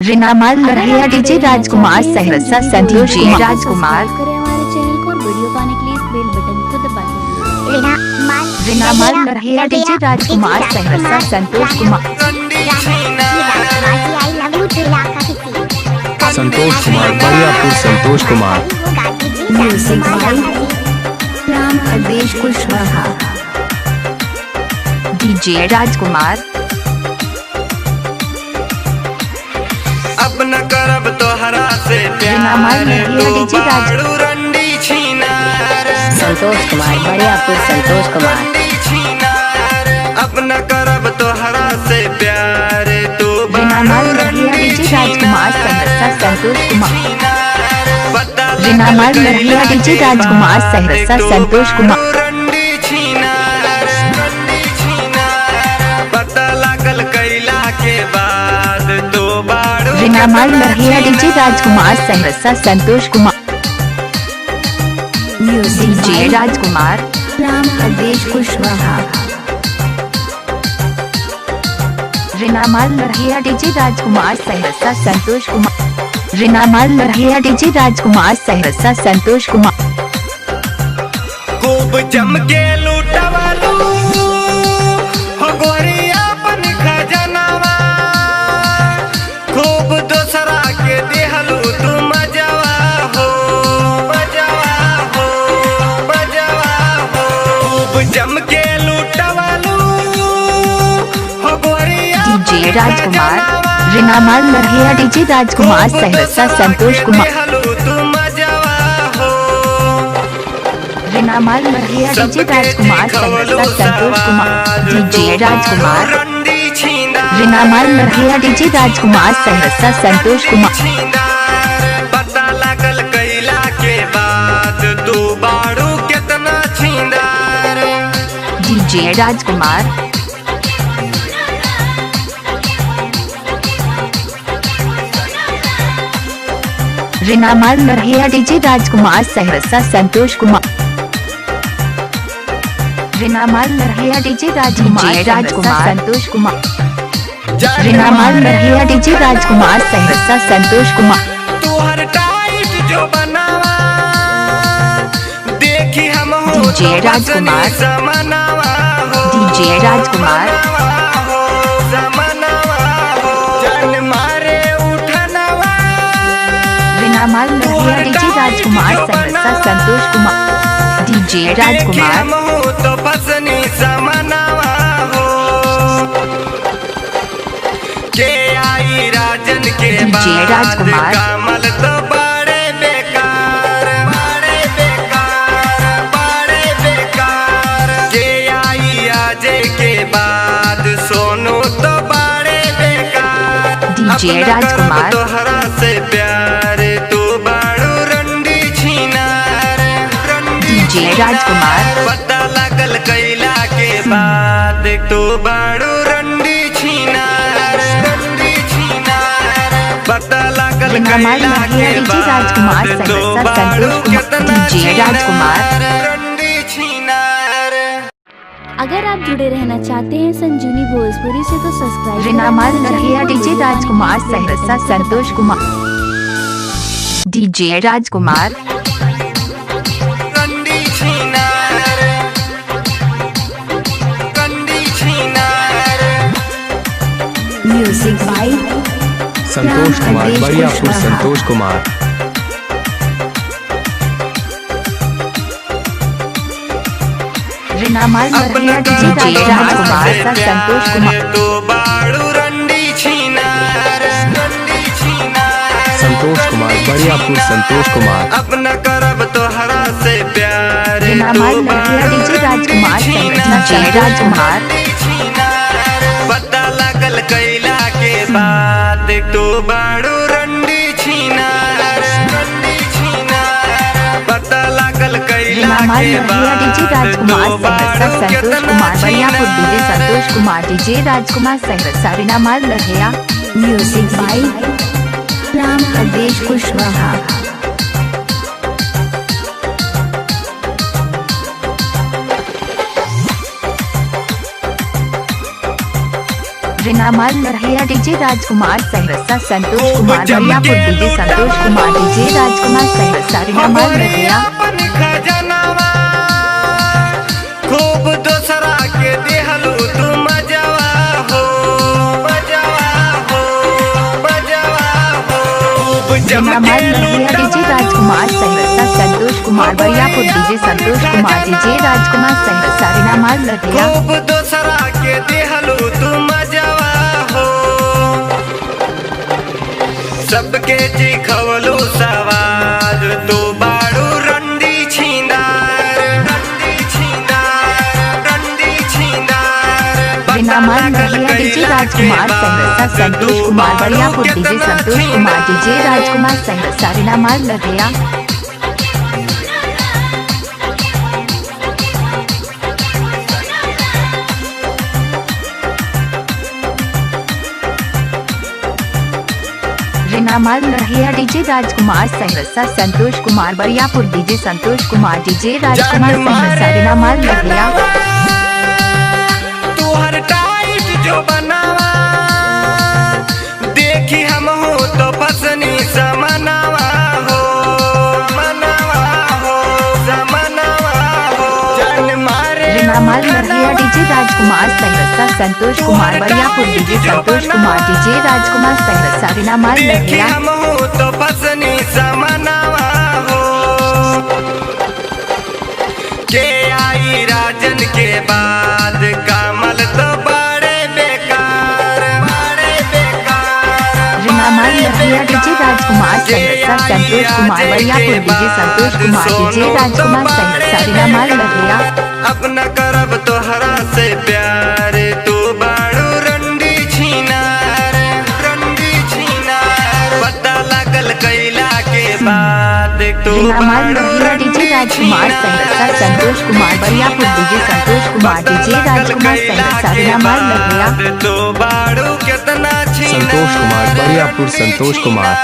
रिनामाल लड़िया डीजे राजकुमार सहरसा संतोष राजकुमार हमारे चैनल को और वीडियो पाने के लिए इस बेल बटन को दबा दें। रिनामाल लड़िया DJ Rajkumar Saharsa Santosh Kumar Bariyapur Santosh Kumar music by Ram Pradesh Kushwaha DJ Rajkumar अब न करब तोहरा से प्यार तू बाड़ू रंडी छीनार संतोष कुमार बरियापुर संतोष कुमार अब न करब तोहरा से प्यार तू रिनामाल लड़िया डीजे राजकुमार सहरसा संतोष कुमार रिनामाल लड़िया डीजे राजकुमार सहरसा संतोष कुमार रंडी छीनार पता लागल कैला के बाद तो बाड़ू रिनामाल लड़िया DJ Rajkumar Saharsa Santosh Kumar music DJ राजकुमार राम प्रदेश कुशवाहा रिनामाल लड़िया डीजे राजकुमार सहरसा संतोष कुमार रिनामाल लड़िया डीजे राजकुमार सहरसा संतोष कुमार खूब जम के लूटवालू हो गोरिया अपन खजनवा खूब दोसरा के देहलू तू मजवा हो खूब जम के लूटवालू हो गोरिया डीजे राजकुमार रिनामाल लड़िया डीजे राजकुमार सहरसा संतोष कुमार रिनामाल लड़िया डीजे राजकुमार सहरसा संतोष कुमार डीजे राजकुमार रिनामाल लड़िया डीजे राजकुमार सहरसा संतोष कुमार पता लागल कैला के बाद तू बाड़ू कितना छींदार डीजे राजकुमार रिनामाल लड़िया डीजे राजकुमार सहरसा संतोष कुमार रिनामाल लड़िया डीजे राजकुमार संतोष कुमार रिनामाल लड़िया डीजे राजकुमार सहरसा संतोष कुमार तुहर टाइट जो बनावा देखी हम हो डीजे राजकुमार समनावा हो डीजे राजकुमार जान मारे उठनवा रिनामाल लड़िया डीजे राजकुमार सहरसा संतोष कुमार डीजे राजकुमार तो पसनी समनावा हो के आई राजन के डीजे राजकुमार कमल तो बड़े बेकार के आई अजय के बाद सोनू तो बड़े बेकार डीजे राजकुमार तोहरा से प्यार तू बाड़ू रंडी छीनार डीजे राजकुमार पता लागल कैला के बाद तू बाड़ू रंडी छीनार पता लागल रिनामाल कैला लड़िया के डीजे राजकुमार बाद सहरसा तू बाड़ू संतोष कुमार कितना डीजे राजकुमार रंडी छीनार। अगर आप जुड़े रहना चाहते हैं संजीवनी भोजपुरी से तो सब्सक्राइब रिनामाल लड़िया डीजे राजकुमार सहरसा संतोष कुमार डीजे राजकुमार रंडी छीनार म्यूजिक बाय संतोष कुमार बरियापुर संतोष कुमार रिनामाल लड़िया डीजे राजकुमार संतोष कुमार तू बाड़ू रंडी छीनार संतोष कुमार बरियापुर संतोष कुमार अपना करब तोहरा से प्यार रिनामाल लड़िया डीजे राजकुमार सहरसा राजकुमार पता लागल कैला के बाद तू बाड़ू रंडी छीनार पता लागल कैला रिनामाल के लड़िया डीजे बाद राजकुमार तू सहरसा बाड़ू संतोष कितना कुमार बरियापुर डीजे छीनार। संतोष कुमार डीजे राजकुमार सहरसा रिनामाल लड़िया म्यूजिक बाय राम प्रदेश कुशवाहा रीना माल लड़हिया DJ Rajkumar Saharsa Santosh Kumar Bariyapur DJ Santosh Kumar DJ Rajkumar Saharsa Reena माल लड़हिया अपन खजनवा खूब दोसरा के देहलू तू मजवा हो मजवा हो मजवा हो खूब रीना माल लड़हिया DJ Rajkumar Saharsa Santosh Kumar Bariyapur DJ Santosh Kumar DJ Rajkumar Saharsa Reena माल लड़हिया खूब दोसरा के देहलू तू मजवा हो सबके चिखवलू सवाद तू बाड़ू रंडी छींदार रंडी छींदार रंडी छींदार रीना माल लड़हिया DJ Rajkumar Saharsa Santosh Kumar Bariyapur DJ Santosh Kumar DJ Rajkumar Saharsa Reena माल लड़हिया रीना माल लड़हिया DJ Rajkumar Saharsa Santosh Kumar Bariyapur DJ Santosh Kumar DJ Rajkumar Saharsa Reena माल लड़हिया तू हर टाइट जो बनावा देखी हम हो तो पसनी समनावा हो मनावा हो समनावा हो जान मारे रीना माल लड़हिया DJ Rajkumar Saharsa Santosh Kumar Bariyapur DJ Santosh Kumar DJ Rajkumar Saharsa Reena माल देखी लड़हिया हम हो तो पसनी समनावा हो के आई राजन के बाद कमल तो बड़े बेकार बड़े बेकार रीना माल लड़हिया DJ Rajkumar Saharsa Santosh Kumar Bariyapur DJ Santosh Kumar DJ Rajkumar Saharsa Reena माल लड़हिया अपना करब तोहरा से प्यार तू बाड़ू रंडी छीनार रंडी छीनार पता लगल कैला के बाद तू रीना माल बाड़ू लड़हिया डीजे रंडी राजकुमार सहरसा संतोष कुमार बरियापुर डीजे संतोष कुमार डीजे राजकुमार सहरसा रीना माल लड़हिया तू बाड़ू कितना छीनार संतोष कुमार बरियापुर संतोष कुमार